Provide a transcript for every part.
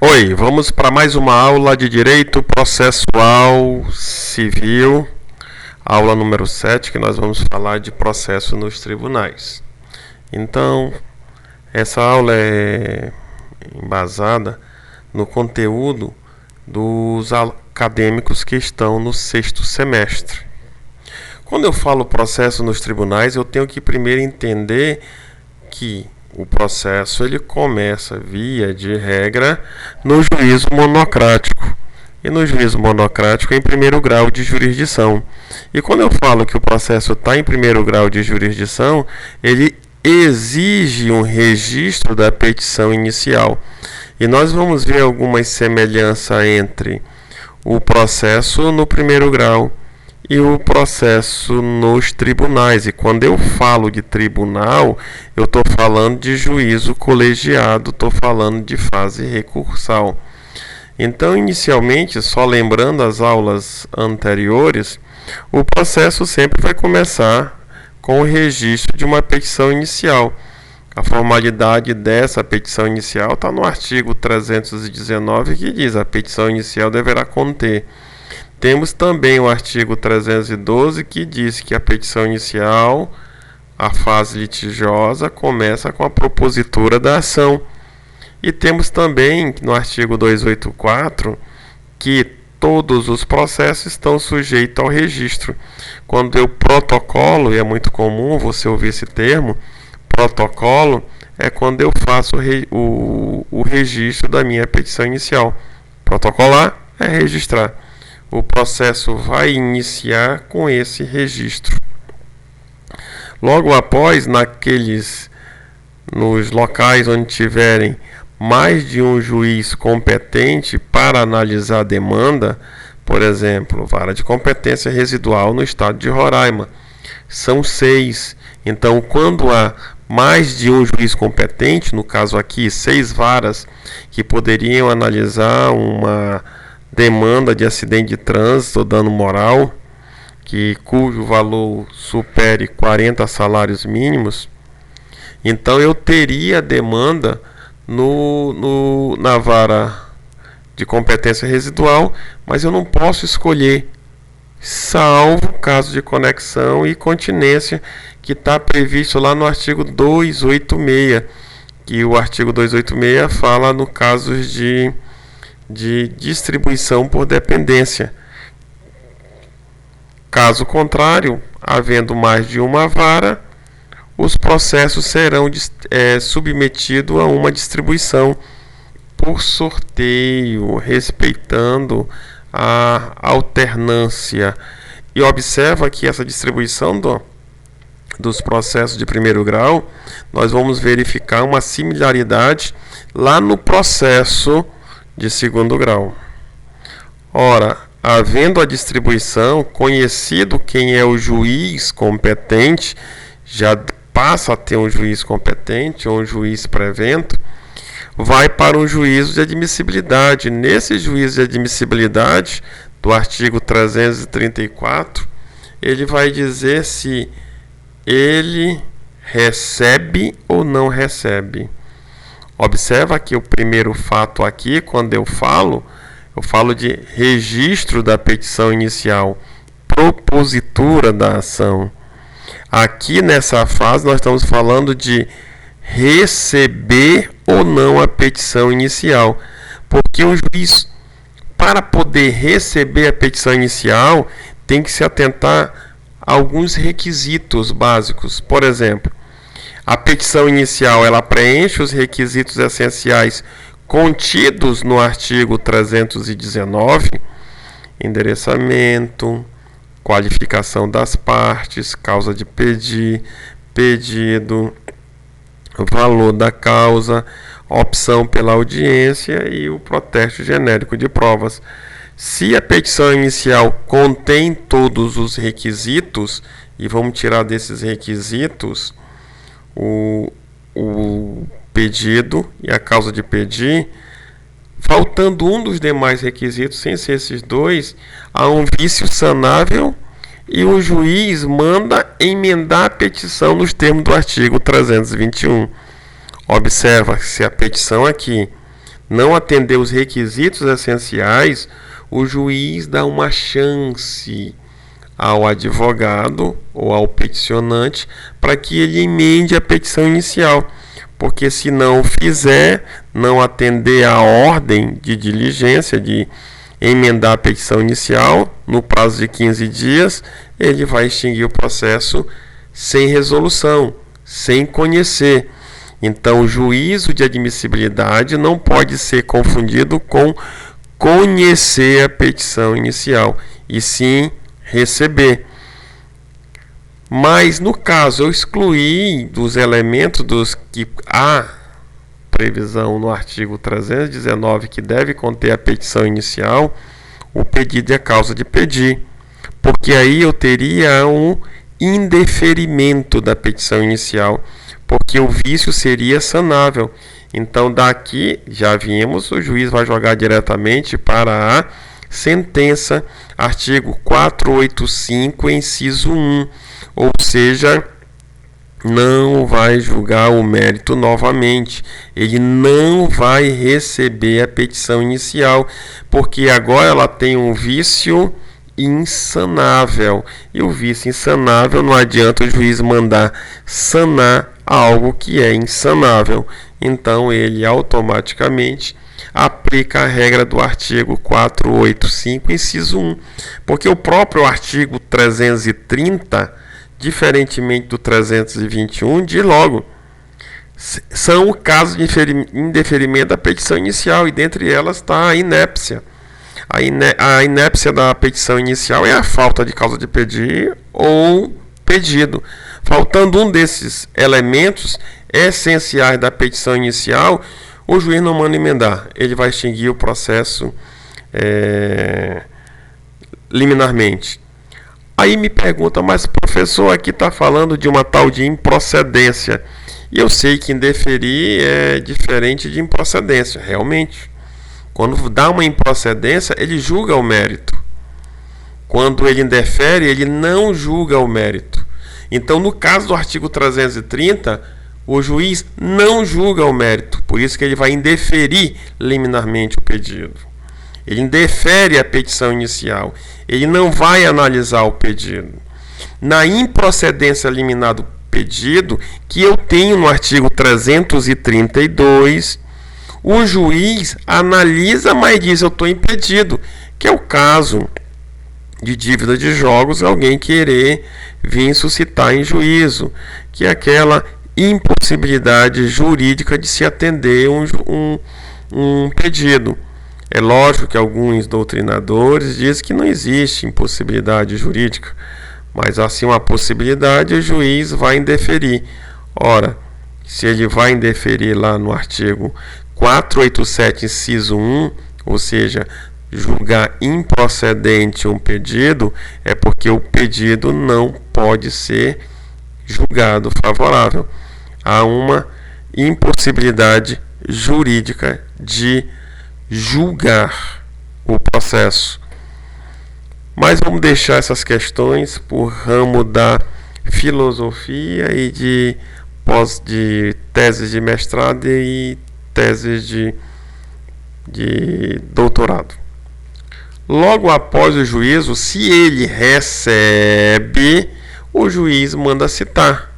Oi, vamos para mais uma aula de Direito Processual Civil, aula número 7, que nós vamos falar de processo nos tribunais. Então, essa aula é embasada no conteúdo dos acadêmicos que estão no 6º semestre. Quando eu falo processo nos tribunais, eu tenho que primeiro entender que o processo ele começa, via de regra, no juízo monocrático. E no juízo monocrático em primeiro grau de jurisdição. E quando eu falo que o processo está em primeiro grau de jurisdição, ele exige um registro da petição inicial. E nós vamos ver algumas semelhanças entre o processo no primeiro grau e o processo nos tribunais. E quando eu falo de tribunal, eu estou falando de juízo colegiado, estou falando de fase recursal. Então, inicialmente, só lembrando as aulas anteriores, o processo sempre vai começar com o registro de uma petição inicial. A formalidade dessa petição inicial está no artigo 319, que diz: a petição inicial deverá conter. Temos também o artigo 312, que diz que a petição inicial, a fase litigiosa, começa com a propositura da ação. E temos também no artigo 284 que todos os processos estão sujeitos ao registro. Quando eu protocolo, e é muito comum você ouvir esse termo, protocolo é quando eu faço o registro da minha petição inicial. Protocolar é registrar. O processo vai iniciar com esse registro. Logo após, nos locais onde tiverem mais de um juiz competente para analisar a demanda, por exemplo, vara de competência residual no estado de Roraima, são 6. Então, quando há mais de um juiz competente, no caso aqui 6 varas que poderiam analisar uma demanda de acidente de trânsito ou dano moral, cujo valor supere 40 salários mínimos, então eu teria demanda na vara de competência residual, mas eu não posso escolher, salvo caso de conexão e continência, que está previsto lá no artigo 286, que o artigo 286 fala no casos de distribuição por dependência. Caso contrário, havendo mais de uma vara, os processos serão submetidos a uma distribuição por sorteio, respeitando a alternância. E observa que essa distribuição dos processos de primeiro grau, nós vamos verificar uma similaridade lá no processo de segundo grau. Ora, havendo a distribuição, conhecido quem é o juiz competente, já passa a ter um juiz competente ou um juiz prevento, vai para um juízo de admissibilidade. Nesse juízo de admissibilidade, do artigo 334, ele vai dizer se ele recebe ou não recebe. Observa que o primeiro fato aqui, quando eu falo de registro da petição inicial, propositura da ação. Aqui nessa fase nós estamos falando de receber ou não a petição inicial, porque o juiz, para poder receber a petição inicial, tem que se atentar a alguns requisitos básicos. Por exemplo, a petição inicial ela preenche os requisitos essenciais contidos no artigo 319, endereçamento, qualificação das partes, causa de pedido, valor da causa, opção pela audiência e o protesto genérico de provas. Se a petição inicial contém todos os requisitos, e vamos tirar desses requisitos o pedido e a causa de pedir, faltando um dos demais requisitos, sem ser esses dois, há um vício sanável e o juiz manda emendar a petição nos termos do artigo 321. Observa que se a petição aqui não atender os requisitos essenciais, o juiz dá uma chance ao advogado ou ao peticionante para que ele emende a petição inicial, porque se não fizer, não atender a ordem de diligência de emendar a petição inicial no prazo de 15 dias, ele vai extinguir o processo sem resolução, sem conhecer. Então, o juízo de admissibilidade não pode ser confundido com conhecer a petição inicial, e sim receber. Mas, no caso, eu excluí dos elementos dos que há previsão no artigo 319 que deve conter a petição inicial, o pedido e a causa de pedir, porque aí eu teria um indeferimento da petição inicial, porque o vício seria sanável. Então, daqui, já vimos, o juiz vai jogar diretamente para a sentença, artigo 485, inciso 1, ou seja, não vai julgar o mérito novamente, ele não vai receber a petição inicial, porque agora ela tem um vício insanável, e o vício insanável não adianta o juiz mandar sanar algo que é insanável, então ele automaticamente aplica a regra do artigo 485, inciso 1, porque o próprio artigo 330, diferentemente do 321, diz logo, são casos de indeferimento da petição inicial, e dentre elas está a inépcia. A inépcia da petição inicial é a falta de causa de pedir ou pedido. Faltando um desses elementos essenciais da petição inicial, o juiz não manda emendar, ele vai extinguir o processo liminarmente. Aí me pergunta, mas professor, aqui está falando de uma tal de improcedência. E eu sei que indeferir é diferente de improcedência, realmente. Quando dá uma improcedência, ele julga o mérito. Quando ele indefere, ele não julga o mérito. Então, no caso do artigo 330, o juiz não julga o mérito, por isso que ele vai indeferir liminarmente o pedido. Ele indefere a petição inicial, ele não vai analisar o pedido. Na improcedência liminar do pedido, que eu tenho no artigo 332, o juiz analisa, mas diz: eu estou impedido, que é o caso de dívida de jogos, alguém querer vir suscitar em juízo, que é aquela impossibilidade jurídica de se atender um pedido. É lógico que alguns doutrinadores dizem que não existe impossibilidade jurídica, mas assim uma possibilidade, o juiz vai indeferir. Ora, se ele vai indeferir lá no artigo 487, inciso 1, ou seja, julgar improcedente um pedido, é porque o pedido não pode ser julgado favorável. Há uma impossibilidade jurídica de julgar o processo. Mas vamos deixar essas questões por ramo da filosofia e de teses de mestrado e teses de doutorado. Logo após o juízo, se ele recebe, o juiz manda citar.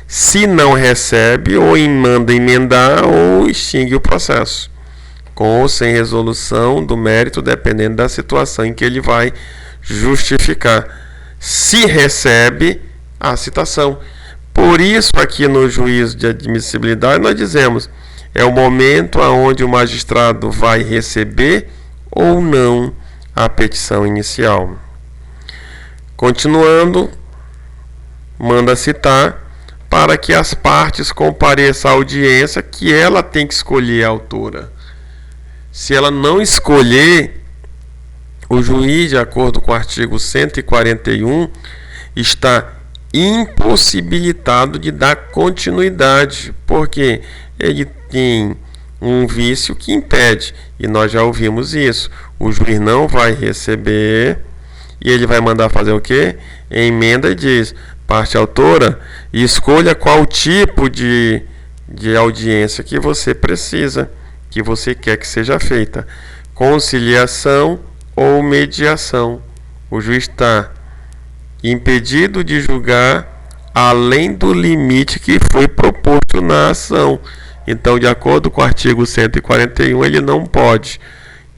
Se não recebe, ou manda emendar ou extingue o processo, com ou sem resolução do mérito, dependendo da situação em que ele vai justificar. Se recebe, a citação. Por isso, aqui no juízo de admissibilidade, nós dizemos: é o momento onde o magistrado vai receber ou não a petição inicial. Continuando, manda citar para que as partes compareçam à audiência, que ela tem que escolher a autora. Se ela não escolher, o juiz, de acordo com o artigo 141, está impossibilitado de dar continuidade, porque ele tem um vício que impede, e nós já ouvimos isso. O juiz não vai receber e ele vai mandar fazer o quê? Emenda e diz: parte autora, escolha qual tipo de audiência que você precisa, que você quer que seja feita, conciliação ou mediação. O juiz está impedido de julgar além do limite que foi proposto na ação. Então, de acordo com o artigo 141, ele não pode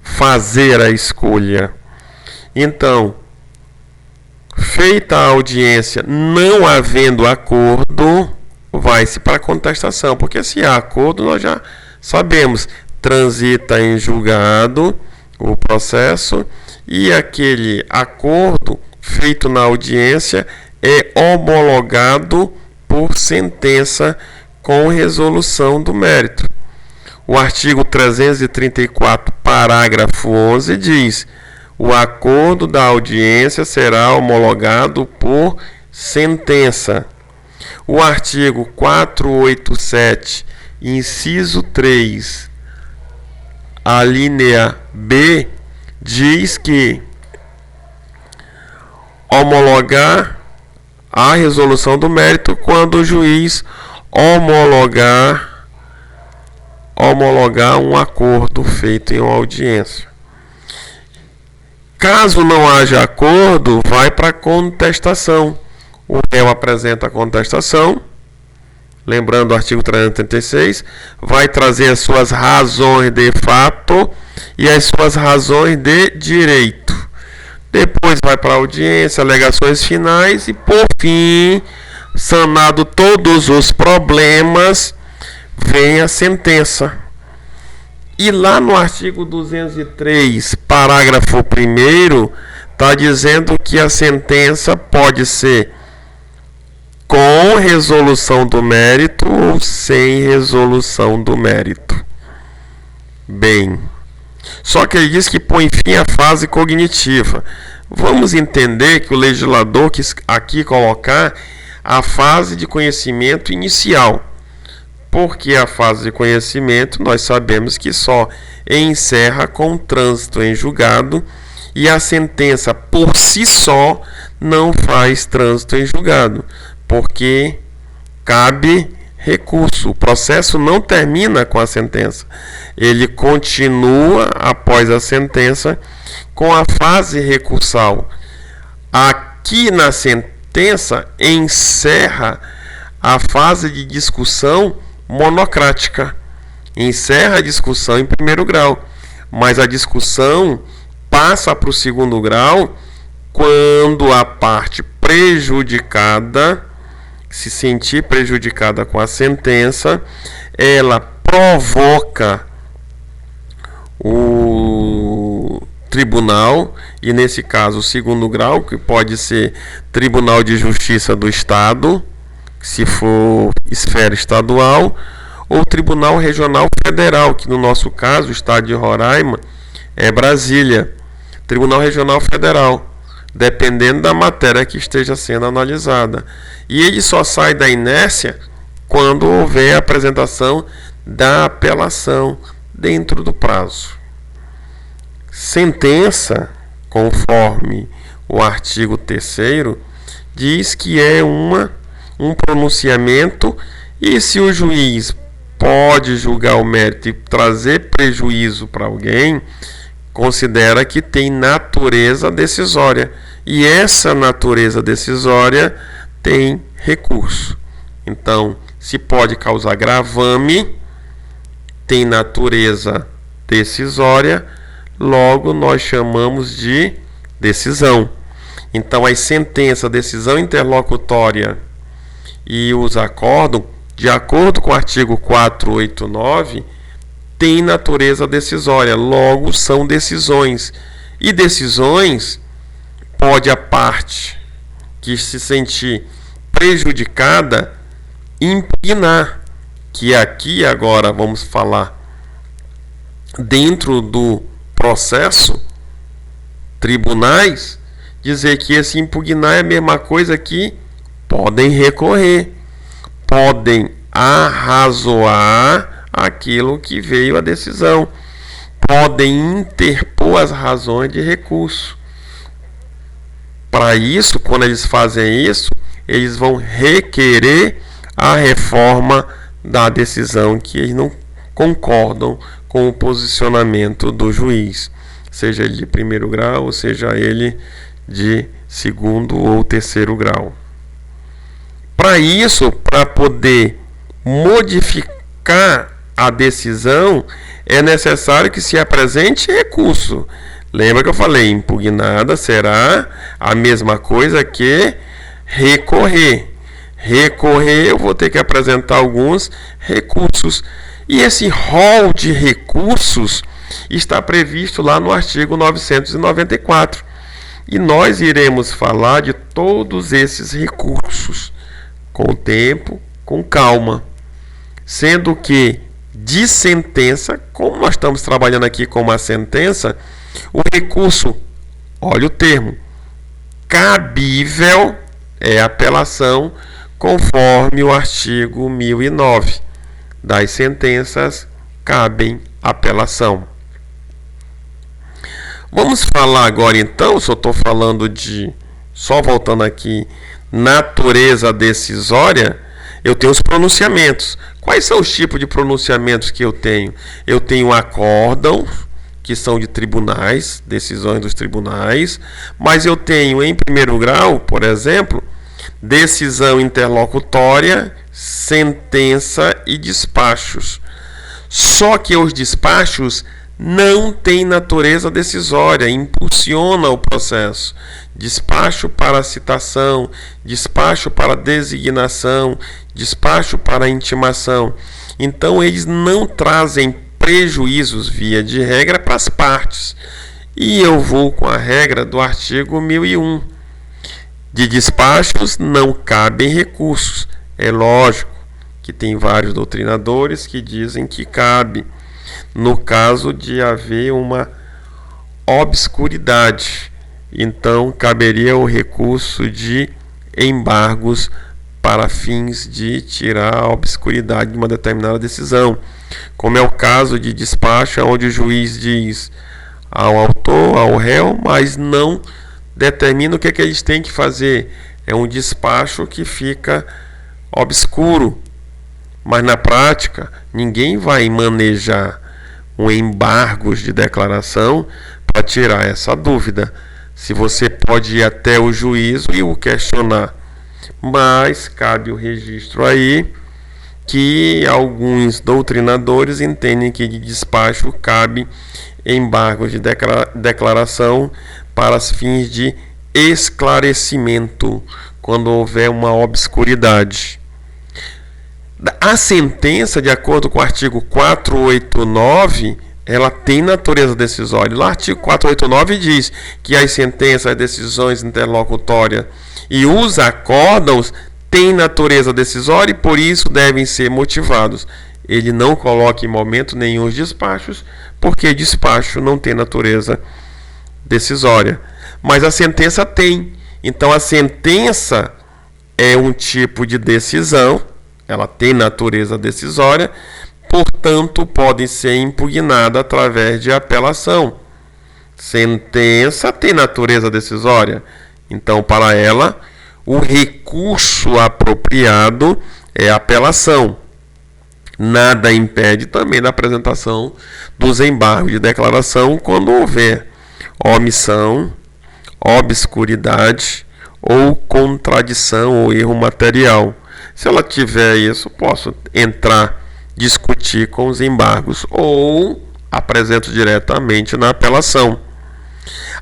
fazer a escolha. Então, feita a audiência, não havendo acordo, vai-se para a contestação, porque se há acordo, nós já sabemos, transita em julgado o processo e aquele acordo feito na audiência é homologado por sentença com resolução do mérito. O artigo 334, parágrafo 11 diz: o acordo da audiência será homologado por sentença. O artigo 487, inciso 3, a linha B, diz que homologar a resolução do mérito quando o juiz homologar um acordo feito em uma audiência. Caso não haja acordo, vai para a contestação. O réu apresenta a contestação, lembrando o artigo 336, vai trazer as suas razões de fato e as suas razões de direito. Depois vai para a audiência, alegações finais e, por fim, sanado todos os problemas, vem a sentença. E lá no artigo 203, parágrafo 1º, está dizendo que a sentença pode ser com resolução do mérito ou sem resolução do mérito. Bem, só que ele diz que põe fim à fase cognitiva. Vamos entender que o legislador quis aqui colocar a fase de conhecimento inicial. Porque a fase de conhecimento nós sabemos que só encerra com o trânsito em julgado e a sentença por si só não faz trânsito em julgado, porque cabe recurso. O processo não termina com a sentença, ele continua após a sentença com a fase recursal. Aqui na sentença encerra a fase de discussão monocrática, encerra a discussão em primeiro grau, mas a discussão passa para o segundo grau quando a parte prejudicada se sentir prejudicada com a sentença, ela provoca o tribunal, e nesse caso o segundo grau, que pode ser Tribunal de Justiça do Estado, se for esfera estadual, ou Tribunal Regional Federal, que no nosso caso, o estado de Roraima, é Brasília. Tribunal Regional Federal, dependendo da matéria que esteja sendo analisada. E ele só sai da inércia quando houver a apresentação da apelação dentro do prazo. Sentença, conforme o artigo 3º, diz que é um pronunciamento, e se o juiz pode julgar o mérito e trazer prejuízo para alguém, considera que tem natureza decisória, e essa natureza decisória tem recurso. Então, se pode causar gravame, tem natureza decisória, logo nós chamamos de decisão. Então, as sentenças, decisão interlocutória e os acórdão, de acordo com o artigo 489, tem natureza decisória, logo são decisões. E decisões, pode a parte que se sentir prejudicada impugnar, que aqui agora vamos falar dentro do processo, tribunais, dizer que esse impugnar é a mesma coisa que podem recorrer, podem arrazoar aquilo que veio a decisão, podem interpor as razões de recurso. Para isso, quando eles fazem isso, eles vão requerer a reforma da decisão que eles não concordam com o posicionamento do juiz, seja ele de primeiro grau, ou seja ele de segundo ou terceiro grau. Para isso, para poder modificar a decisão, é necessário que se apresente recurso. Lembra que eu falei, impugnada será a mesma coisa que recorrer. Recorrer, eu vou ter que apresentar alguns recursos. E esse rol de recursos está previsto lá no artigo 994. E nós iremos falar de todos esses recursos com o tempo, com calma. Sendo que de sentença, como nós estamos trabalhando aqui com uma sentença, o recurso, olha o termo, cabível é apelação conforme o artigo 1009. Das sentenças cabem apelação. Vamos falar agora então, se eu estou falando de, só voltando aqui, natureza decisória, eu tenho os pronunciamentos. Quais são os tipos de pronunciamentos que eu tenho? Eu tenho acórdão, que são de tribunais, decisões dos tribunais, mas eu tenho em primeiro grau, por exemplo, decisão interlocutória, sentença e despachos. Só que os despachos não têm natureza decisória, impulsiona o processo. Despacho para citação, despacho para designação, despacho para intimação. Então eles não trazem prejuízos via de regra para as partes. E eu vou com a regra do artigo 1001. De despachos não cabem recursos. É lógico que tem vários doutrinadores que dizem que cabe, no caso de haver uma obscuridade. Então, caberia o recurso de embargos para fins de tirar a obscuridade de uma determinada decisão, como é o caso de despacho onde o juiz diz ao autor, ao réu, mas não determina o que eles têm que fazer. É um despacho que fica obscuro, mas na prática ninguém vai manejar um embargos de declaração para tirar essa dúvida. Se você pode ir até o juízo e o questionar, mas cabe o registro aí que alguns doutrinadores entendem que de despacho cabe embargos de declaração para os fins de esclarecimento quando houver uma obscuridade. A sentença, de acordo com o artigo 489, ela tem natureza decisória. O artigo 489 diz que as sentenças, as decisões interlocutórias e os acórdãos têm natureza decisória e por isso devem ser motivados. Ele não coloca em momento nenhum os despachos, porque despacho não tem natureza decisória. Mas a sentença tem. Então a sentença é um tipo de decisão, ela tem natureza decisória, portanto pode ser impugnada através de apelação. Sentença tem natureza decisória, então para ela o recurso apropriado é a apelação. Nada impede também da apresentação dos embargos de declaração quando houver omissão, obscuridade ou contradição ou erro material. Se ela tiver isso, posso entrar, discutir com os embargos ou apresento diretamente na apelação.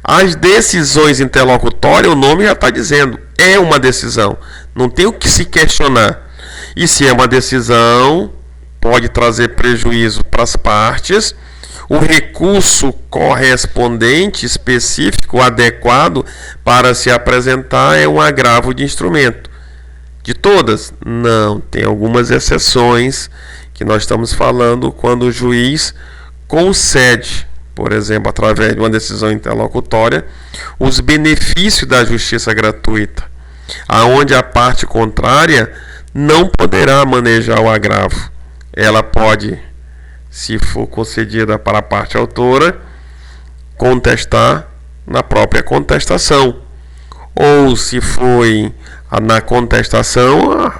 As decisões interlocutórias, o nome já está dizendo, é uma decisão, não tem o que se questionar. E se é uma decisão, pode trazer prejuízo para as partes. O recurso correspondente, específico, adequado para se apresentar é um agravo de instrumento. De todas? Não, tem algumas exceções que nós estamos falando quando o juiz concede, por exemplo, através de uma decisão interlocutória, os benefícios da justiça gratuita, aonde a parte contrária não poderá manejar o agravo. Ela pode, se for concedida para a parte autora, contestar na própria contestação. Ou se foi na contestação,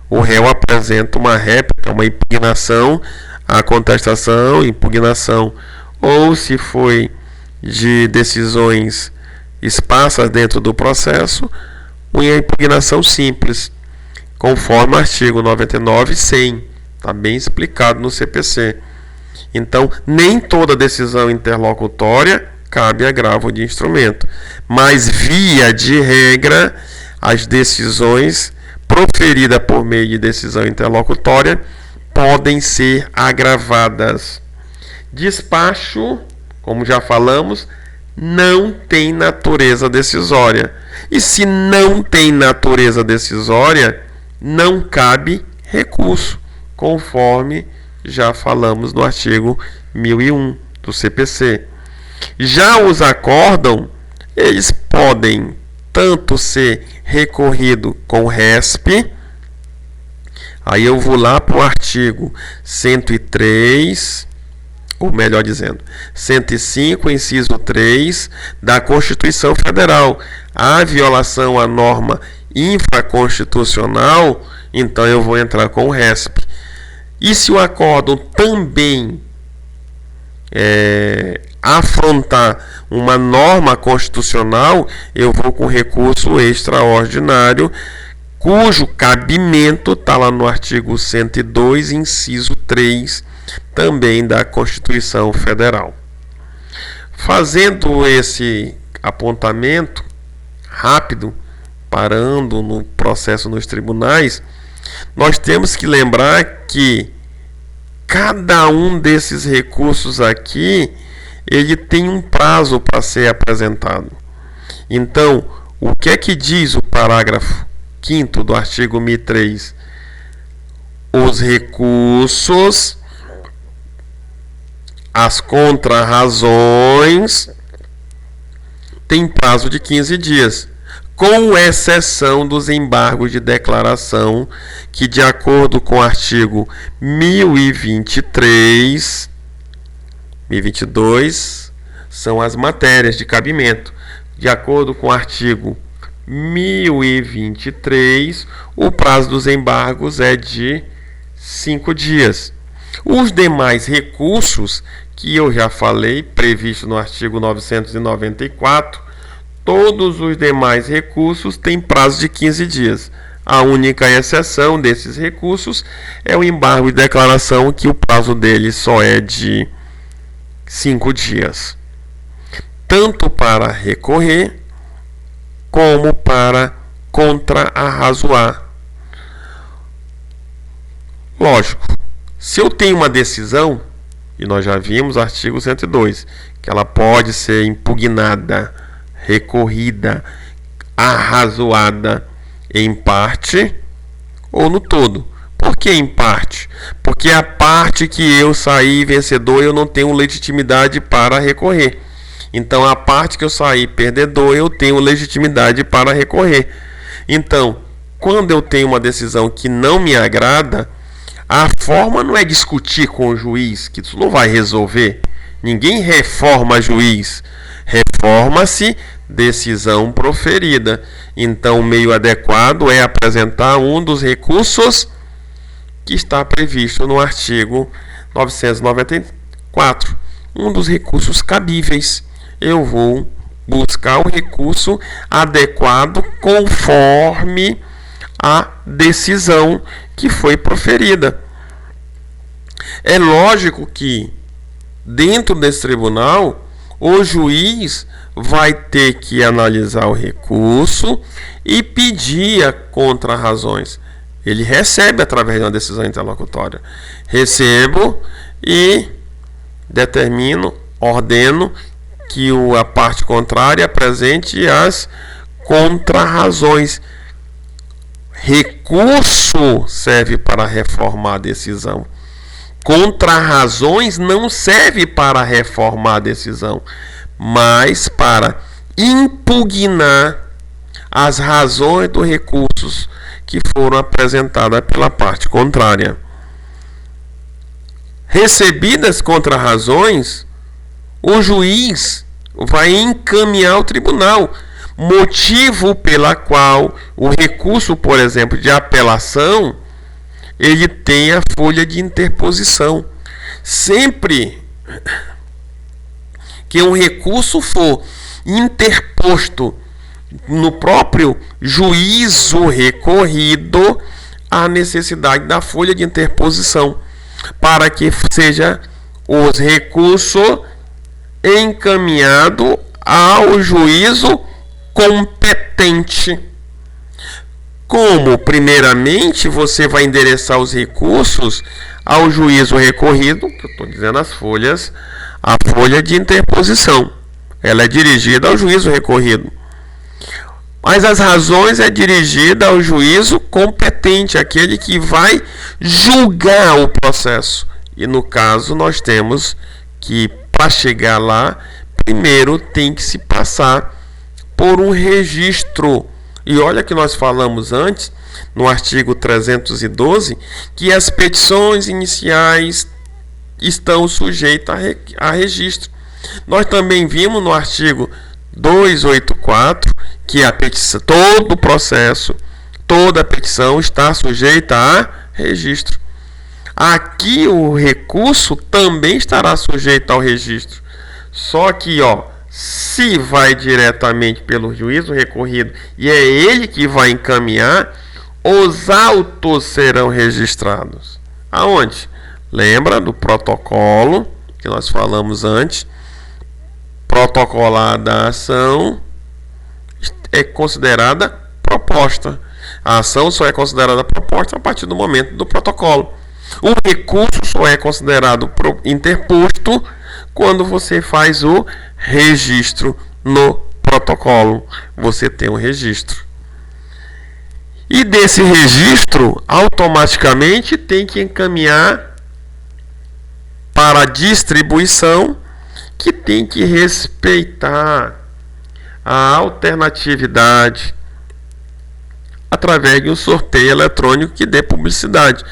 o réu apresenta uma réplica, uma impugnação a contestação, impugnação, ou se foi de decisões esparsas dentro do processo, uma impugnação simples, conforme o artigo 99 e 100, está bem explicado no CPC. Então, nem toda decisão interlocutória cabe agravo de instrumento, mas, via de regra, as decisões proferidas por meio de decisão interlocutória podem ser agravadas. Despacho, como já falamos, não tem natureza decisória. E se não tem natureza decisória, não cabe recurso, conforme já falamos no artigo 1001 do CPC. Já os acórdão, eles podem tanto ser recorrido com RESP. Aí eu vou lá para o artigo 103, ou melhor dizendo, 105, inciso 3 da Constituição Federal. A violação à norma infraconstitucional, então eu vou entrar com o RESP. E se o acórdão também afrontar uma norma constitucional, eu vou com recurso extraordinário, cujo cabimento está lá no artigo 102, inciso 3, também da Constituição Federal. Fazendo esse apontamento rápido, parando no processo nos tribunais, nós temos que lembrar que cada um desses recursos aqui, ele tem um prazo para ser apresentado. Então, o que é que diz o parágrafo 5º do artigo 1003? Os recursos, as contrarrazões, têm prazo de 15 dias, com exceção dos embargos de declaração, que, de acordo com o artigo 1023, 1022, são as matérias de cabimento. De acordo com o artigo 1023, o prazo dos embargos é de 5 dias. Os demais recursos, que eu já falei, previsto no artigo 994, todos os demais recursos têm prazo de 15 dias. A única exceção desses recursos é o embargo de declaração, que o prazo dele só é de 5 dias. Tanto para recorrer, como para contrarrazoar. Lógico, se eu tenho uma decisão, e nós já vimos artigo 102, que ela pode ser impugnada, recorrida, arrazoada em parte ou no todo. Por que em parte? Porque a parte que eu saí vencedor, eu não tenho legitimidade para recorrer. Então, a parte que eu saí perdedor, eu tenho legitimidade para recorrer. Então, quando eu tenho uma decisão que não me agrada, a forma não é discutir com o juiz, que isso não vai resolver. Ninguém reforma juiz. Reforma-se decisão proferida. Então, o meio adequado é apresentar um dos recursos que está previsto no artigo 994. Um dos recursos cabíveis. Eu vou buscar o recurso adequado conforme a decisão que foi proferida. É lógico que, dentro desse tribunal, o juiz vai ter que analisar o recurso e pedir a contrarrazões. Ele recebe através de uma decisão interlocutória. Recebo e determino, ordeno que a parte contrária apresente as contrarrazões. Recurso serve para reformar a decisão. Contrarrazões não serve para reformar a decisão, mas para impugnar as razões dos recursos que foram apresentadas pela parte contrária. Recebidas contrarrazões, o juiz vai encaminhar ao tribunal, motivo pela qual o recurso, por exemplo, de apelação, ele tem a folha de interposição. Sempre que um recurso for interposto no próprio juízo recorrido, há necessidade da folha de interposição para que seja os recursos encaminhado ao juízo competente. Como, primeiramente, você vai endereçar os recursos ao juízo recorrido, que eu estou dizendo as folhas, a folha de interposição, ela é dirigida ao juízo recorrido. Mas as razões é dirigida ao juízo competente, aquele que vai julgar o processo. E no caso, nós temos que, para chegar lá, primeiro tem que se passar por um registro. E olha que nós falamos antes, no artigo 312, que as petições iniciais estão sujeitas a registro. Nós também vimos no artigo 284 que a petição, todo o processo, toda a petição está sujeita a registro. Aqui o recurso também estará sujeito ao registro. Só que, se vai diretamente pelo juízo recorrido e é ele que vai encaminhar, os autos serão registrados. Aonde? Lembra do protocolo que nós falamos antes? Protocolada a ação é considerada proposta. A ação só é considerada proposta a partir do momento do protocolo. O recurso só é considerado interposto quando você faz o registro no protocolo. Você tem um registro. E desse registro, automaticamente tem que encaminhar para a distribuição, que tem que respeitar a alternatividade através de um sorteio eletrônico que dê publicidade,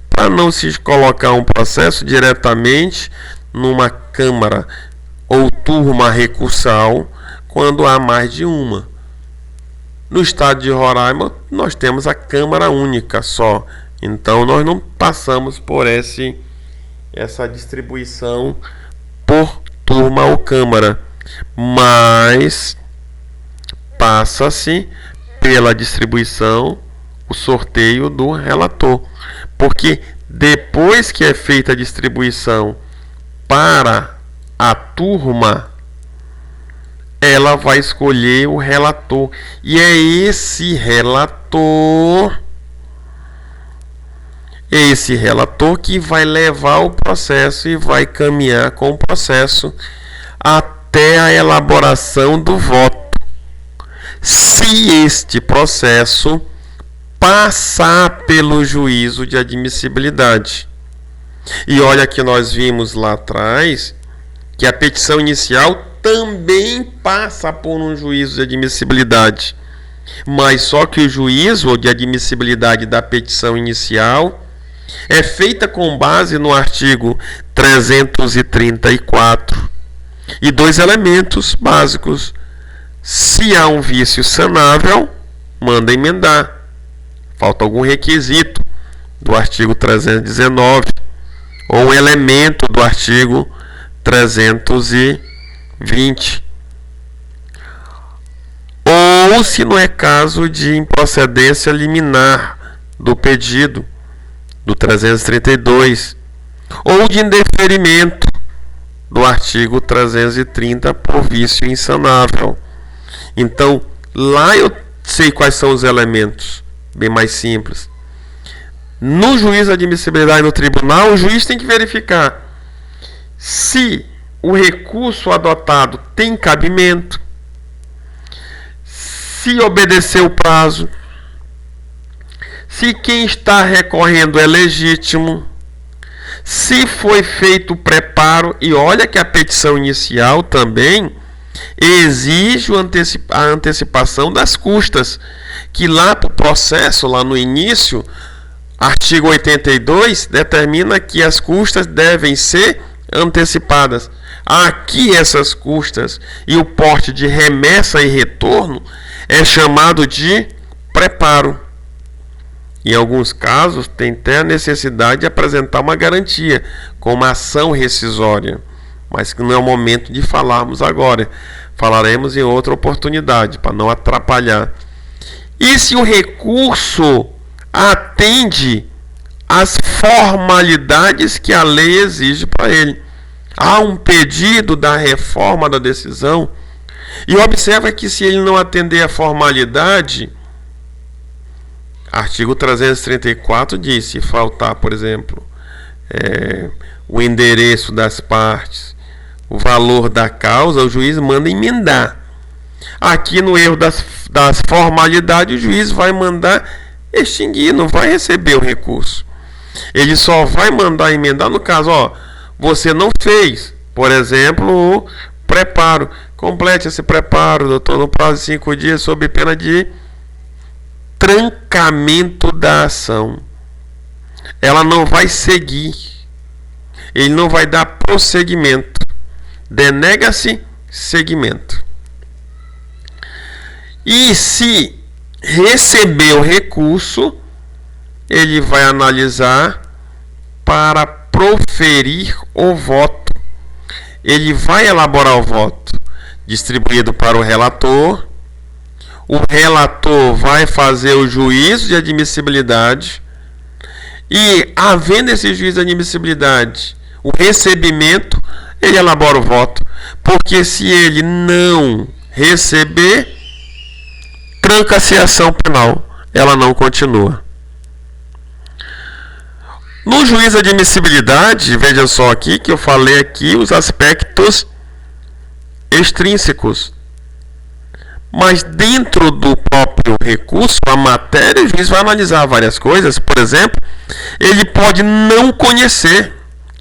para não se colocar um processo diretamente numa câmara ou turma recursal quando há mais de uma. No estado de Roraima, nós temos a Câmara Única só, então nós não passamos por essa distribuição por turma ou câmara, mas passa-se pela distribuição, o sorteio do relator, porque depois que é feita a distribuição para a turma, ela vai escolher o relator, e é esse relator que vai levar o processo e vai caminhar com o processo até a elaboração do voto. Se este processo passar pelo juízo de admissibilidade. E olha que nós vimos lá atrás que a petição inicial também passa por um juízo de admissibilidade, mas só que o juízo de admissibilidade da petição inicial é feita com base no artigo 334 e dois elementos básicos. Se há um vício sanável, manda emendar. Falta algum requisito do artigo 319 ou um elemento do artigo 320. Ou se não é caso de improcedência liminar do pedido do 332 ou de indeferimento do artigo 330 por vício insanável. Então, lá eu sei quais são os elementos, bem mais simples. No juízo de admissibilidade no tribunal, o juiz tem que verificar se o recurso adotado tem cabimento, se obedeceu o prazo, se quem está recorrendo é legítimo, se foi feito o preparo. E olha que a petição inicial também exige a antecipação das custas, que lá para o processo, lá no início, artigo 82 determina que as custas devem ser antecipadas. Aqui essas custas e o porte de remessa e retorno é chamado de preparo. Em alguns casos tem até a necessidade de apresentar uma garantia, com uma ação rescisória, mas que não é o momento de falarmos agora. Falaremos em outra oportunidade, para não atrapalhar. E se o recurso atende às formalidades que a lei exige para ele? Há um pedido da reforma da decisão, e observa que se ele não atender à formalidade, artigo 334 diz, se faltar, por exemplo, o endereço das partes, o valor da causa, o juiz manda emendar. Aqui no erro das formalidades, o juiz vai mandar extinguir, não vai receber o recurso. Ele só vai mandar emendar no caso, você não fez, por exemplo, o preparo. Complete esse preparo, doutor, no prazo de 5 dias, sob pena de trancamento da ação. Ela não vai seguir. Ele não vai dar prosseguimento. Denega-se seguimento. E se receber o recurso, ele vai analisar para proferir o voto. Ele vai elaborar o voto, distribuído para o relator. O relator vai fazer o juízo de admissibilidade. E, havendo esse juízo de admissibilidade, o recebimento, ele elabora o voto. Porque se ele não receber, tranca-se a ação penal. Ela não continua. No juízo de admissibilidade, veja só aqui que eu falei aqui os aspectos extrínsecos. Mas dentro do próprio recurso, a matéria, o juiz vai analisar várias coisas. Por exemplo, ele pode não conhecer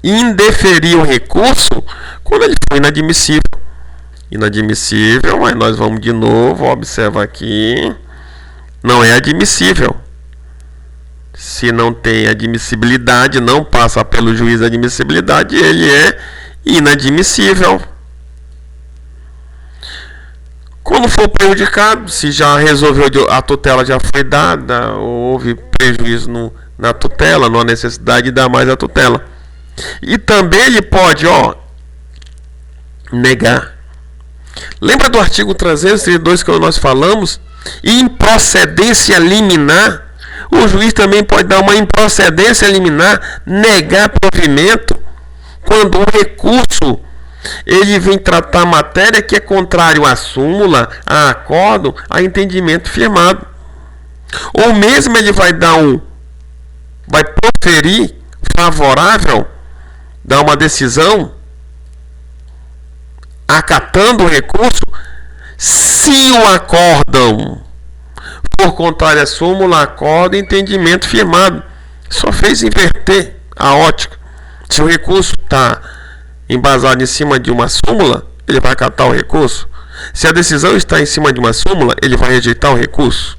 e indeferir o recurso quando ele for inadmissível. Inadmissível, mas nós vamos de novo, observa aqui, não é admissível. Se não tem admissibilidade, não passa pelo juiz de admissibilidade, ele é inadmissível. Quando for prejudicado, se já resolveu, a tutela já foi dada, ou houve prejuízo na tutela, não há necessidade de dar mais a tutela. E também ele pode, negar. Lembra do artigo 332 que nós falamos? Improcedência liminar. O juiz também pode dar uma improcedência liminar, negar provimento, quando o recurso ele vem tratar matéria que é contrário à súmula, a acordo, a entendimento firmado. Ou mesmo ele vai vai proferir favorável, dar uma decisão acatando o recurso, se o acórdão for contrário à súmula, acordo, entendimento firmado. Só fez inverter a ótica. Se o recurso está embasado em cima de uma súmula, ele vai acatar o recurso. Se a decisão está em cima de uma súmula, ele vai rejeitar o recurso.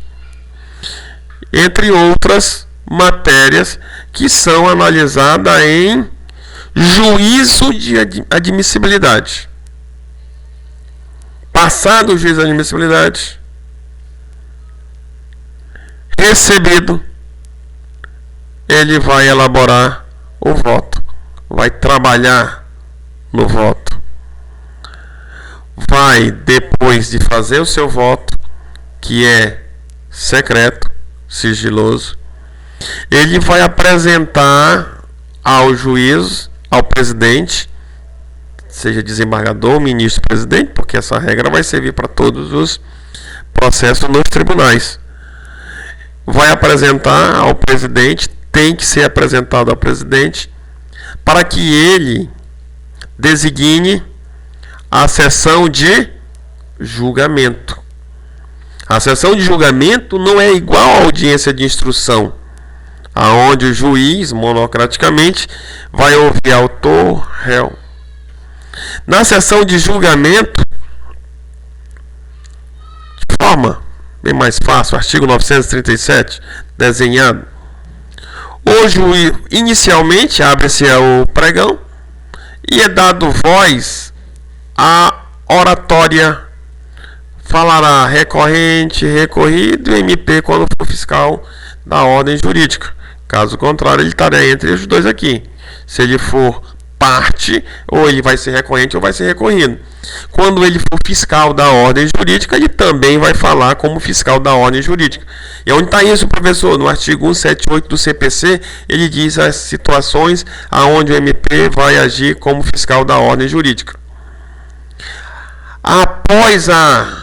Entre outras matérias que são analisadas em juízo de admissibilidade. Passado o juízo de admissibilidade, recebido, ele vai elaborar o voto, vai trabalhar no voto, vai, depois de fazer o seu voto, que é secreto, sigiloso, ele vai apresentar ao juiz, ao presidente, seja desembargador, ministro, presidente, porque essa regra vai servir para todos os processos nos tribunais. Vai apresentar ao presidente, tem que ser apresentado ao presidente, para que ele designe a sessão de julgamento. A sessão de julgamento não é igual à audiência de instrução, aonde o juiz, monocraticamente, vai ouvir autor, réu. Na sessão de julgamento, de forma bem mais fácil, artigo 937, desenhado, o juiz inicialmente abre-se o pregão e é dado voz à oratória. Falará recorrente, recorrido e MP quando for fiscal da ordem jurídica. Caso contrário, ele estará entre os dois aqui. Se ele for parte, ou ele vai ser recorrente ou vai ser recorrido. Quando ele for fiscal da ordem jurídica, ele também vai falar como fiscal da ordem jurídica. E onde está isso, professor? No artigo 178 do CPC, ele diz as situações aonde o MP vai agir como fiscal da ordem jurídica. Após a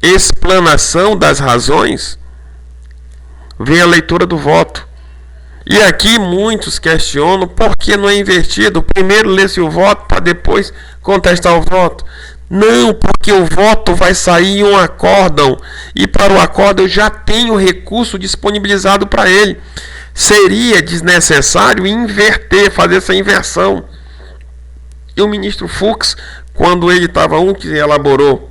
explanação das razões, vem a leitura do voto. E aqui muitos questionam por que não é invertido. Primeiro lê-se o voto para depois contestar o voto. Não, porque o voto vai sair em um acórdão. E para o acórdão eu já tenho recurso disponibilizado para ele. Seria desnecessário inverter, fazer essa inversão. E o ministro Fux, quando ele estava que elaborou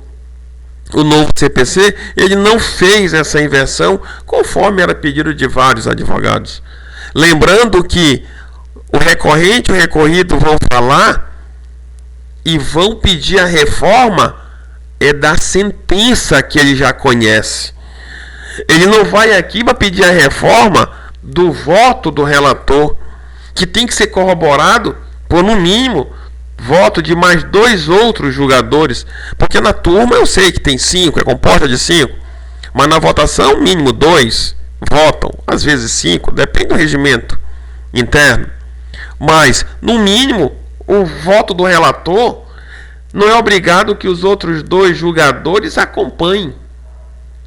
o novo CPC, ele não fez essa inversão conforme era pedido de vários advogados. Lembrando que o recorrente e o recorrido vão falar e vão pedir a reforma da sentença que ele já conhece. Ele não vai aqui para pedir a reforma do voto do relator, que tem que ser corroborado por, no mínimo, voto de mais 2 outros julgadores. Porque na turma eu sei que tem 5, é composta de 5, mas na votação, mínimo 2 votam, às vezes 5, depende do regimento interno. Mas, no mínimo, o voto do relator não é obrigado que os outros 2 julgadores acompanhem.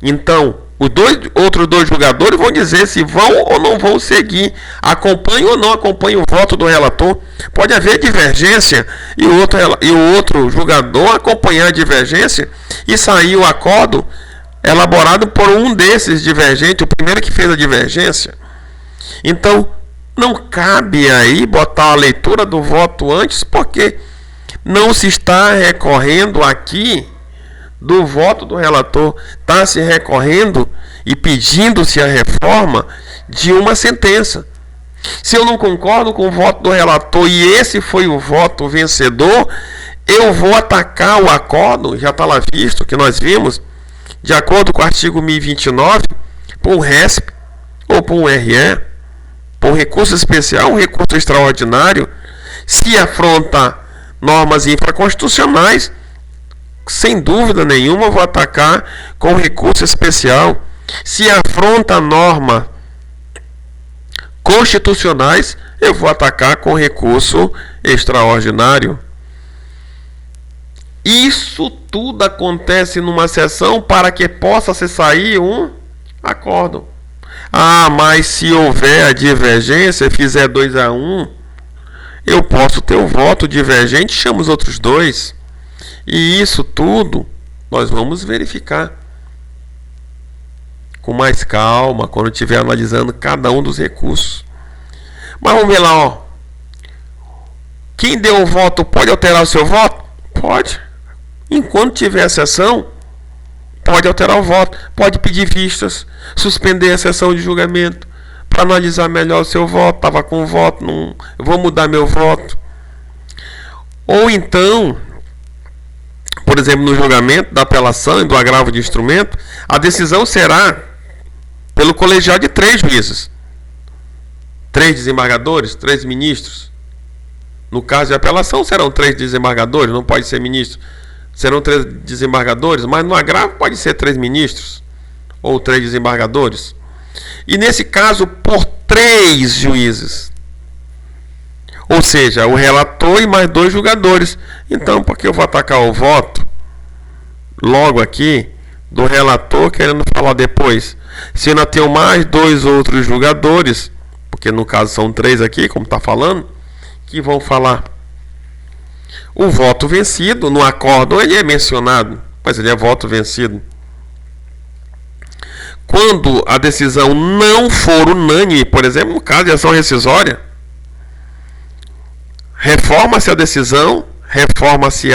Então, os outros 2 julgadores vão dizer se vão ou não vão seguir, acompanham ou não acompanham o voto do relator. Pode haver divergência e o outro julgador acompanhar a divergência e sair o acordo elaborado por um desses divergentes, o primeiro que fez a divergência. Então, não cabe aí botar a leitura do voto antes, porque não se está recorrendo aqui do voto do relator, está se recorrendo e pedindo-se a reforma de uma sentença. Se eu não concordo com o voto do relator e esse foi o voto vencedor, eu vou atacar o acordo, já está lá visto, que nós vimos, de acordo com o artigo 1029, por um RESP ou por um RE, por recurso especial, um recurso extraordinário, se afronta normas infraconstitucionais, sem dúvida nenhuma eu vou atacar com recurso especial. Se afronta normas constitucionais, eu vou atacar com recurso extraordinário. Isso tudo acontece numa sessão para que possa se sair um acordo. Ah, mas se houver a divergência, fizer 2-1, eu posso ter o voto divergente, chamo os outros 2. E isso tudo nós vamos verificar com mais calma quando estiver analisando cada um dos recursos. Mas vamos ver lá, ó. Quem deu o voto pode alterar o seu voto? Pode. Enquanto tiver a sessão, pode alterar o voto, pode pedir vistas, suspender a sessão de julgamento para analisar melhor o seu voto. Estava com voto, não, eu vou mudar meu voto. Ou então, por exemplo, no julgamento da apelação e do agravo de instrumento, a decisão será pelo colegiado de 3 juízes, 3 desembargadores, 3 ministros. No caso de apelação serão 3 desembargadores, não pode ser ministro. Serão 3 desembargadores, mas no agravo pode ser 3 ministros ou 3 desembargadores. E nesse caso, por 3 juízes. Ou seja, o relator e mais 2 julgadores. Então, por que eu vou atacar o voto logo aqui do relator querendo falar depois? Se eu ainda tenho mais 2 outros julgadores, porque no caso são 3 aqui, como está falando, que vão falar. O voto vencido, no acórdão ele é mencionado, mas ele é voto vencido. Quando a decisão não for unânime, por exemplo, no caso de ação rescisória, reforma-se a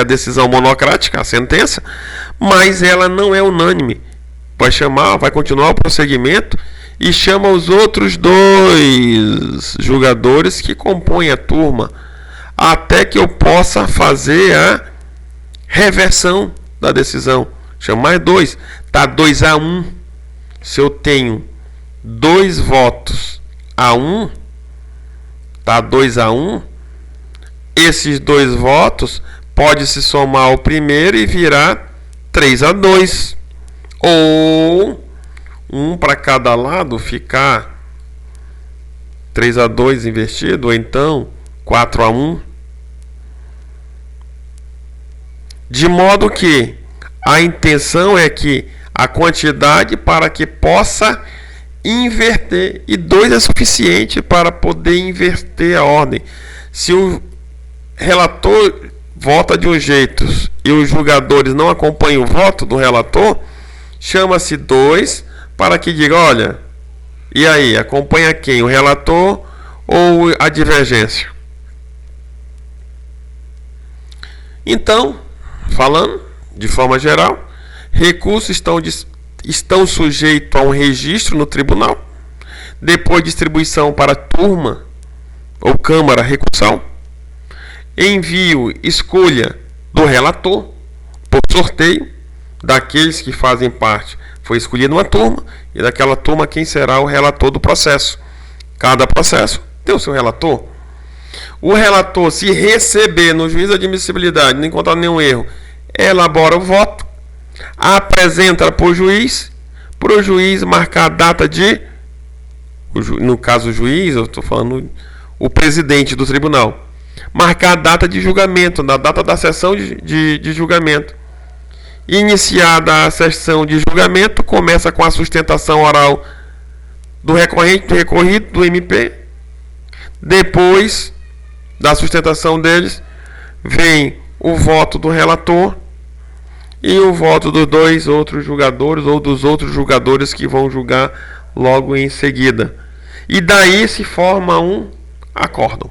decisão monocrática, a sentença, mas ela não é unânime. Vai continuar o prosseguimento e chama os outros 2 julgadores que compõem a turma, até que eu possa fazer a reversão da decisão. Chama mais 2. Está 2-1. Se eu tenho 2 votos a 1, está 2-1. esses dois votos pode se somar ao primeiro e virar 3-2. Ou um para cada lado ficar 3-2 invertido, ou então 4-1. De modo que a intenção é que a quantidade para que possa inverter, e 2 é suficiente para poder inverter a ordem. Se o relator vota de um jeito e os julgadores não acompanham o voto do relator, chama-se 2 para que diga, olha, e aí, acompanha quem? O relator ou a divergência? Então, falando de forma geral, recursos estão sujeitos a um registro no tribunal, depois distribuição para turma ou câmara recursal, envio, escolha do relator por sorteio daqueles que fazem parte. Foi escolhida uma turma e daquela turma quem será o relator do processo. Cada processo tem o seu relator. O relator, se receber no juízo de admissibilidade, não encontrar nenhum erro, elabora o voto, apresenta para o juiz marcar a data de, no caso o juiz, eu estou falando o presidente do tribunal, marcar a data de julgamento, na data da sessão de julgamento. Iniciada a sessão de julgamento, começa com a sustentação oral do recorrente, do recorrido, do MP. Depois da sustentação deles, vem o voto do relator e o voto dos 2 outros julgadores ou dos outros julgadores que vão julgar logo em seguida. E daí se forma um acórdão.